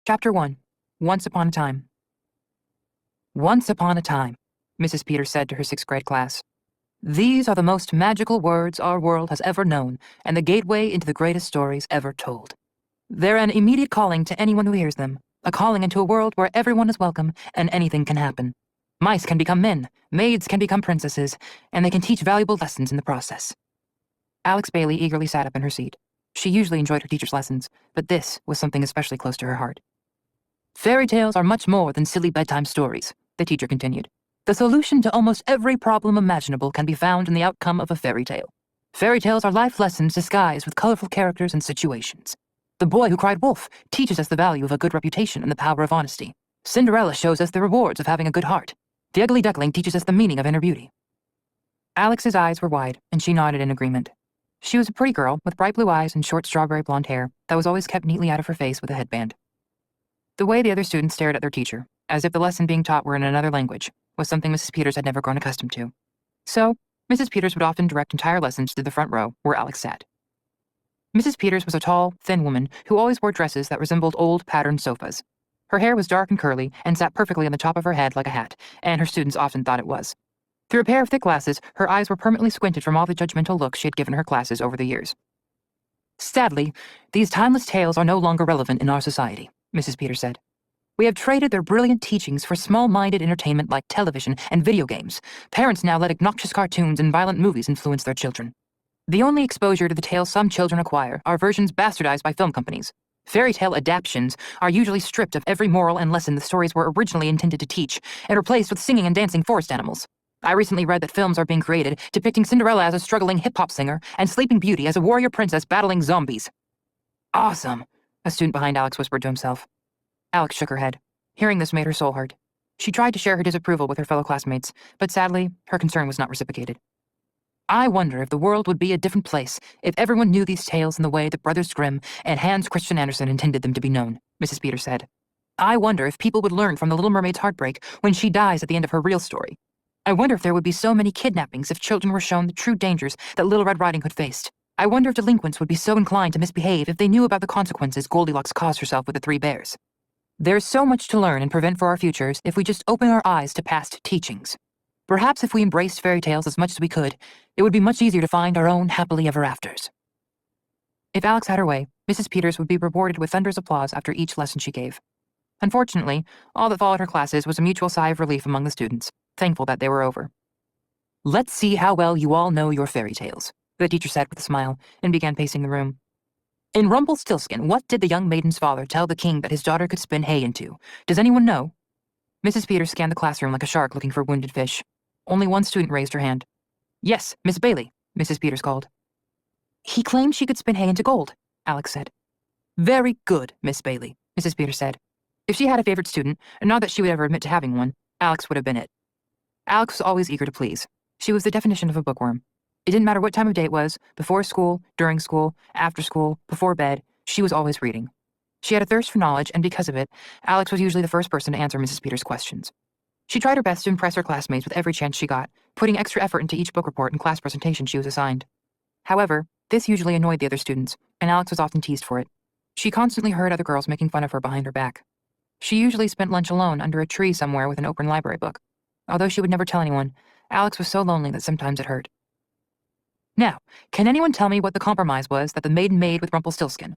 Chapter 1. Once Upon a Time. Once upon a time, Mrs. Peters said to her sixth-grade class. These are the most magical words our world has ever known, and the gateway into the greatest stories ever told. They're an immediate calling to anyone who hears them, a calling into a world where everyone is welcome and anything can happen. Mice can become men, maids can become princesses, and they can teach valuable lessons in the process. Alex Bailey eagerly sat up in her seat. She usually enjoyed her teacher's lessons, but this was something especially close to her heart. Fairy tales are much more than silly bedtime stories, the teacher continued. The solution to almost every problem imaginable can be found in the outcome of a fairy tale. Fairy tales are life lessons disguised with colorful characters and situations. The Boy Who Cried Wolf teaches us the value of a good reputation and the power of honesty. Cinderella shows us the rewards of having a good heart. The Ugly Duckling teaches us the meaning of inner beauty. Alex's eyes were wide, and she nodded in agreement. She was a pretty girl with bright blue eyes and short strawberry blonde hair that was always kept neatly out of her face with a headband. The way the other students stared at their teacher, as if the lesson being taught were in another language, was something Mrs. Peters had never grown accustomed to. So, Mrs. Peters would often direct entire lessons to the front row, where Alex sat. Mrs. Peters was a tall, thin woman who always wore dresses that resembled old, patterned sofas. Her hair was dark and curly and sat perfectly on the top of her head like a hat, and her students often thought it was. Through a pair of thick glasses, her eyes were permanently squinted from all the judgmental looks she had given her classes over the years. Sadly, these timeless tales are no longer relevant in our society, Mrs. Peters said. We have traded their brilliant teachings for small-minded entertainment like television and video games. Parents now let obnoxious cartoons and violent movies influence their children. The only exposure to the tales some children acquire are versions bastardized by film companies. Fairy tale adaptions are usually stripped of every moral and lesson the stories were originally intended to teach and replaced with singing and dancing forest animals. I recently read that films are being created depicting Cinderella as a struggling hip-hop singer and Sleeping Beauty as a warrior princess battling zombies. Awesome, a student behind Alex whispered to himself. Alex shook her head. Hearing this made her soul hurt. She tried to share her disapproval with her fellow classmates, but sadly, her concern was not reciprocated. I wonder if the world would be a different place if everyone knew these tales in the way that Brothers Grimm and Hans Christian Andersen intended them to be known, Mrs. Peters said. I wonder if people would learn from the Little Mermaid's heartbreak when she dies at the end of her real story. I wonder if there would be so many kidnappings if children were shown the true dangers that Little Red Riding Hood faced. I wonder if delinquents would be so inclined to misbehave if they knew about the consequences Goldilocks caused herself with the 3 bears. There's so much to learn and prevent for our futures if we just open our eyes to past teachings. Perhaps if we embraced fairy tales as much as we could, it would be much easier to find our own happily ever afters. If Alex had her way, Mrs. Peters would be rewarded with thunderous applause after each lesson she gave. Unfortunately, all that followed her classes was a mutual sigh of relief among the students, thankful that they were over. Let's see how well you all know your fairy tales, the teacher said with a smile, and began pacing the room. In Rumpelstiltskin, what did the young maiden's father tell the king that his daughter could spin hay into? Does anyone know? Mrs. Peters scanned the classroom like a shark looking for wounded fish. Only one student raised her hand. Yes, Miss Bailey, Mrs. Peters called. He claimed she could spin hay into gold, Alex said. Very good, Miss Bailey, Mrs. Peters said. If she had a favorite student, and not that she would ever admit to having one, Alex would have been it. Alex was always eager to please. She was the definition of a bookworm. It didn't matter what time of day it was, before school, during school, after school, before bed, she was always reading. She had a thirst for knowledge, and because of it, Alex was usually the first person to answer Mrs. Peters' questions. She tried her best to impress her classmates with every chance she got, putting extra effort into each book report and class presentation she was assigned. However, this usually annoyed the other students, and Alex was often teased for it. She constantly heard other girls making fun of her behind her back. She usually spent lunch alone under a tree somewhere with an open library book. Although she would never tell anyone, Alex was so lonely that sometimes it hurt. Now, can anyone tell me what the compromise was that the maiden made with Rumpelstiltskin?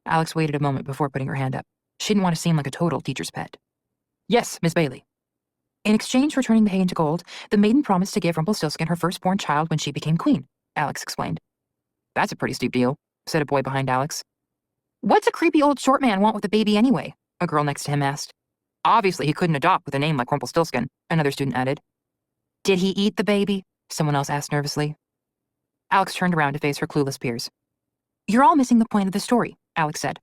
Alex waited a moment before putting her hand up. She didn't want to seem like a total teacher's pet. Yes, Miss Bailey. In exchange for turning the hay into gold, the maiden promised to give Rumpelstiltskin her firstborn child when she became queen, Alex explained. That's a pretty steep deal, said a boy behind Alex. What's a creepy old short man want with a baby anyway? A girl next to him asked. Obviously he couldn't adopt with a name like Rumpelstiltskin, another student added. Did he eat the baby? Someone else asked nervously. Alex turned around to face her clueless peers. You're all missing the point of the story, Alex said.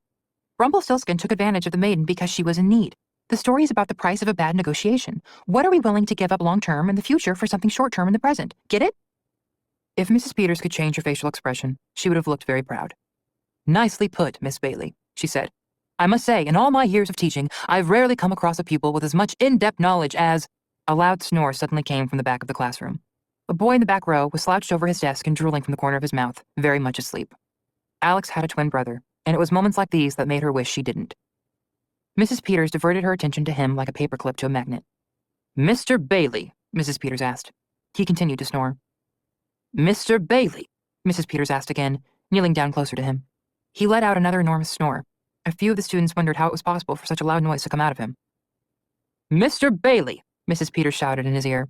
Rumpelstiltskin took advantage of the maiden because she was in need. The story is about the price of a bad negotiation. What are we willing to give up long-term in the future for something short-term in the present? Get it? If Mrs. Peters could change her facial expression, she would have looked very proud. Nicely put, Miss Bailey, she said. I must say, in all my years of teaching, I've rarely come across a pupil with as much in-depth knowledge as— A loud snore suddenly came from the back of the classroom. A boy in the back row was slouched over his desk and drooling from the corner of his mouth, very much asleep. Alex had a twin brother, and it was moments like these that made her wish she didn't. Mrs. Peters diverted her attention to him like a paperclip to a magnet. "Mr. Bailey," Mrs. Peters asked. He continued to snore. "Mr. Bailey," Mrs. Peters asked again, kneeling down closer to him. He let out another enormous snore. A few of the students wondered how it was possible for such a loud noise to come out of him. "Mr. Bailey," Mrs. Peters shouted in his ear.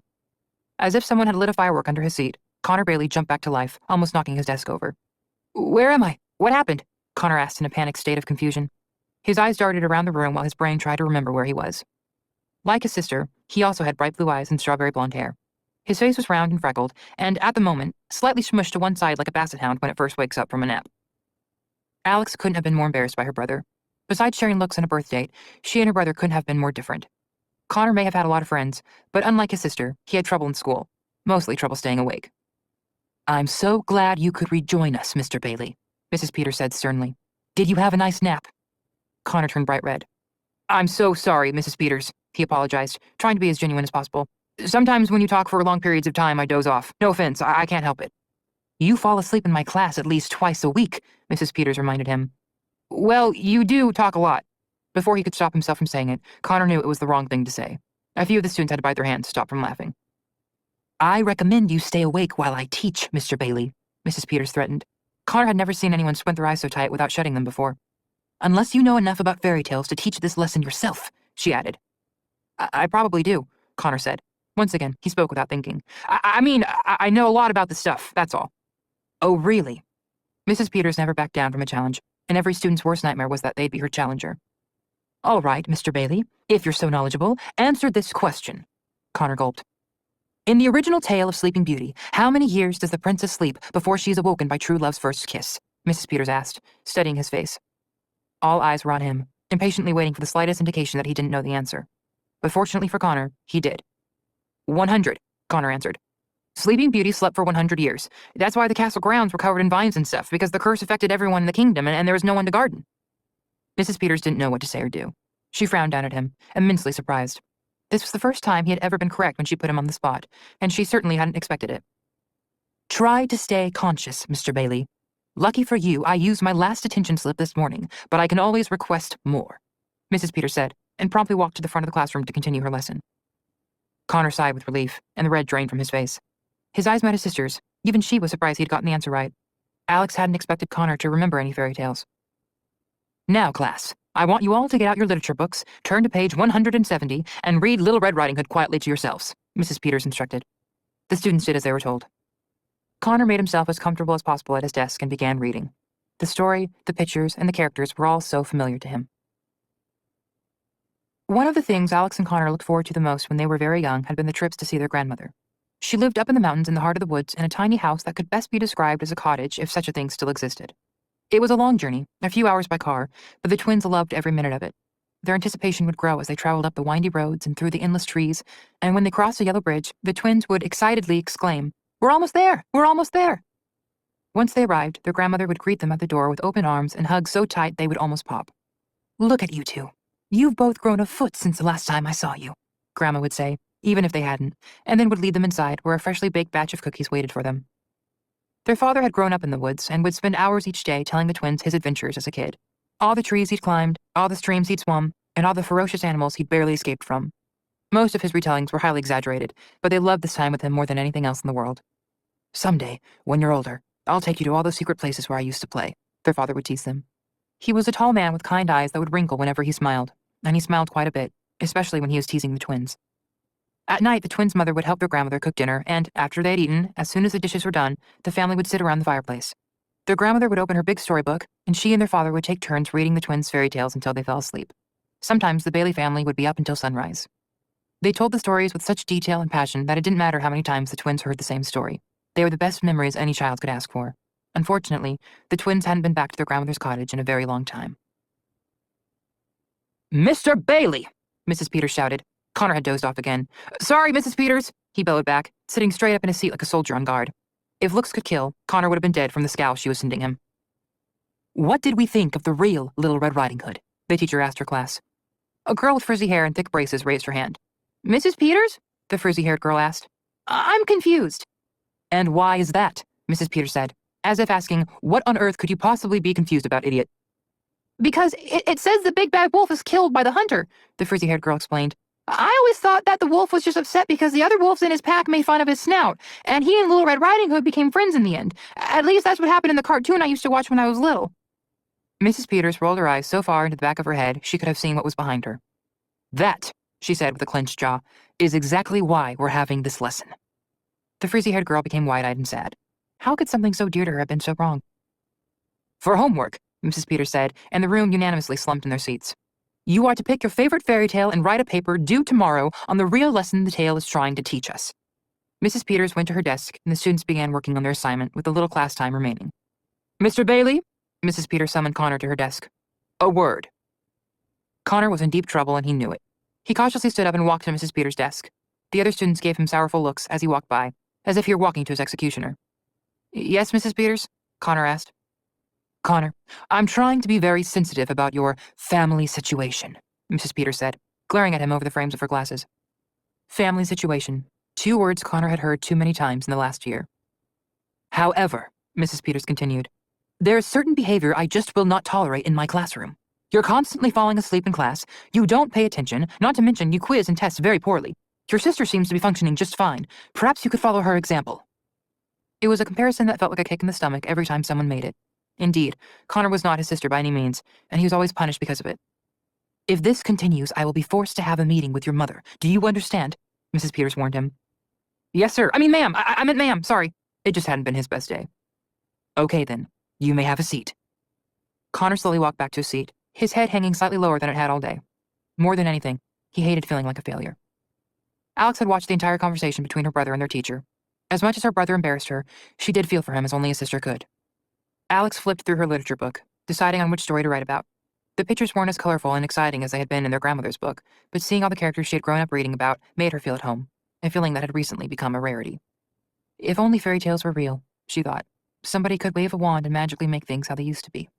As if someone had lit a firework under his seat, Connor Bailey jumped back to life, almost knocking his desk over. "Where am I? What happened?" Connor asked in a panicked state of confusion. His eyes darted around the room while his brain tried to remember where he was. Like his sister, he also had bright blue eyes and strawberry blonde hair. His face was round and freckled, and at the moment, slightly smushed to one side like a basset hound when it first wakes up from a nap. Alex couldn't have been more embarrassed by her brother. Besides sharing looks and a birth date, she and her brother couldn't have been more different. Connor may have had a lot of friends, but unlike his sister, he had trouble in school, mostly trouble staying awake. "I'm so glad you could rejoin us, Mr. Bailey," Mrs. Peters said sternly. "Did you have a nice nap?" Connor turned bright red. "I'm so sorry, Mrs. Peters," he apologized, trying to be as genuine as possible. "Sometimes when you talk for long periods of time, I doze off. No offense, I can't help it." "You fall asleep in my class at least twice a week," Mrs. Peters reminded him. "Well, you do talk a lot." Before he could stop himself from saying it, Connor knew it was the wrong thing to say. A few of the students had to bite their hands to stop from laughing. "I recommend you stay awake while I teach, Mr. Bailey," Mrs. Peters threatened. Connor had never seen anyone squint their eyes so tight without shutting them before. "Unless you know enough about fairy tales to teach this lesson yourself," she added. I probably do," Connor said. Once again, he spoke without thinking. I know a lot about this stuff, that's all." "Oh, really?" Mrs. Peters never backed down from a challenge, and every student's worst nightmare was that they'd be her challenger. "All right, Mr. Bailey, if you're so knowledgeable, answer this question." Connor gulped. "In the original tale of Sleeping Beauty, how many years does the princess sleep before she is awoken by true love's first kiss?" Mrs. Peters asked, studying his face. All eyes were on him, impatiently waiting for the slightest indication that he didn't know the answer. But fortunately for Connor, he did. 100, Connor answered. Sleeping Beauty slept for 100 years. That's why the castle grounds were covered in vines and stuff, because the curse affected everyone in the kingdom and there was no one to garden. Mrs. Peters didn't know what to say or do. She frowned down at him, immensely surprised. This was the first time he had ever been correct when she put him on the spot, and she certainly hadn't expected it. "Try to stay conscious, Mr. Bailey. Lucky for you, I used my last attention slip this morning, but I can always request more," Mrs. Peters said, and promptly walked to the front of the classroom to continue her lesson. Connor sighed with relief, and the red drained from his face. His eyes met his sister's. Even she was surprised he'd gotten the answer right. Alex hadn't expected Connor to remember any fairy tales. "Now, class, I want you all to get out your literature books, turn to page 170, and read Little Red Riding Hood quietly to yourselves," Mrs. Peters instructed. The students did as they were told. Connor made himself as comfortable as possible at his desk and began reading. The story, the pictures, and the characters were all so familiar to him. One of the things Alex and Connor looked forward to the most when they were very young had been the trips to see their grandmother. She lived up in the mountains in the heart of the woods in a tiny house that could best be described as a cottage if such a thing still existed. It was a long journey, a few hours by car, but the twins loved every minute of it. Their anticipation would grow as they traveled up the windy roads and through the endless trees, and when they crossed a yellow bridge, the twins would excitedly exclaim, "We're almost there! We're almost there!" Once they arrived, their grandmother would greet them at the door with open arms and hugs so tight they would almost pop. "Look at you two. You've both grown a foot since the last time I saw you," Grandma would say, even if they hadn't, and then would lead them inside where a freshly baked batch of cookies waited for them. Their father had grown up in the woods and would spend hours each day telling the twins his adventures as a kid. All the trees he'd climbed, all the streams he'd swum, and all the ferocious animals he'd barely escaped from. Most of his retellings were highly exaggerated, but they loved this time with him more than anything else in the world. "Someday, when you're older, I'll take you to all those secret places where I used to play," their father would tease them. He was a tall man with kind eyes that would wrinkle whenever he smiled, and he smiled quite a bit, especially when he was teasing the twins. At night, the twins' mother would help their grandmother cook dinner, and after they had eaten, as soon as the dishes were done, the family would sit around the fireplace. Their grandmother would open her big storybook, and she and their father would take turns reading the twins' fairy tales until they fell asleep. Sometimes the Bailey family would be up until sunrise. They told the stories with such detail and passion that it didn't matter how many times the twins heard the same story. They were the best memories any child could ask for. Unfortunately, the twins hadn't been back to their grandmother's cottage in a very long time. "Mr. Bailey!" Mrs. Peters shouted. Connor had dozed off again. "Sorry, Mrs. Peters," he bellowed back, sitting straight up in his seat like a soldier on guard. If looks could kill, Connor would have been dead from the scowl she was sending him. "What did we think of the real Little Red Riding Hood?" the teacher asked her class. A girl with frizzy hair and thick braces raised her hand. "Mrs. Peters?" the frizzy-haired girl asked. "I'm confused." "And why is that?" Mrs. Peters said, as if asking, "What on earth could you possibly be confused about, idiot?" Because it says the big bad wolf is killed by the hunter, the frizzy-haired girl explained. I always thought that the wolf was just upset because the other wolves in his pack made fun of his snout, and he and Little Red Riding Hood became friends in the end. At least that's what happened in the cartoon I used to watch when I was little. Mrs. Peters rolled her eyes so far into the back of her head she could have seen what was behind her. That, she said with a clenched jaw, is exactly why we're having this lesson. The frizzy-haired girl became wide-eyed and sad. How could something so dear to her have been so wrong? For homework, Mrs. Peters said, and the room unanimously slumped in their seats. You are to pick your favorite fairy tale and write a paper due tomorrow on the real lesson the tale is trying to teach us. Mrs. Peters went to her desk, and the students began working on their assignment with the little class time remaining. Mr. Bailey, Mrs. Peters summoned Connor to her desk. A word. Connor was in deep trouble, and he knew it. He cautiously stood up and walked to Mrs. Peters' desk. The other students gave him sorrowful looks as he walked by, as if he were walking to his executioner. Yes, Mrs. Peters? Connor asked. Connor, I'm trying to be very sensitive about your family situation, Mrs. Peters said, glaring at him over the frames of her glasses. Family situation. 2 words Connor had heard too many times in the last year. However, Mrs. Peters continued, there is certain behavior I just will not tolerate in my classroom. You're constantly falling asleep in class, you don't pay attention, not to mention you quiz and test very poorly. Your sister seems to be functioning just fine. Perhaps you could follow her example. It was a comparison that felt like a kick in the stomach every time someone made it. Indeed, Connor was not his sister by any means, and he was always punished because of it. If this continues, I will be forced to have a meeting with your mother. Do you understand? Mrs. Peters warned him. Yes, sir. I mean, ma'am. I meant ma'am. Sorry. It just hadn't been his best day. Okay, then. You may have a seat. Connor slowly walked back to his seat, his head hanging slightly lower than it had all day. More than anything, he hated feeling like a failure. Alex had watched the entire conversation between her brother and their teacher. As much as her brother embarrassed her, she did feel for him as only a sister could. Alex flipped through her literature book, deciding on which story to write about. The pictures weren't as colorful and exciting as they had been in their grandmother's book, but seeing all the characters she had grown up reading about made her feel at home, a feeling that had recently become a rarity. If only fairy tales were real, she thought. Somebody could wave a wand and magically make things how they used to be.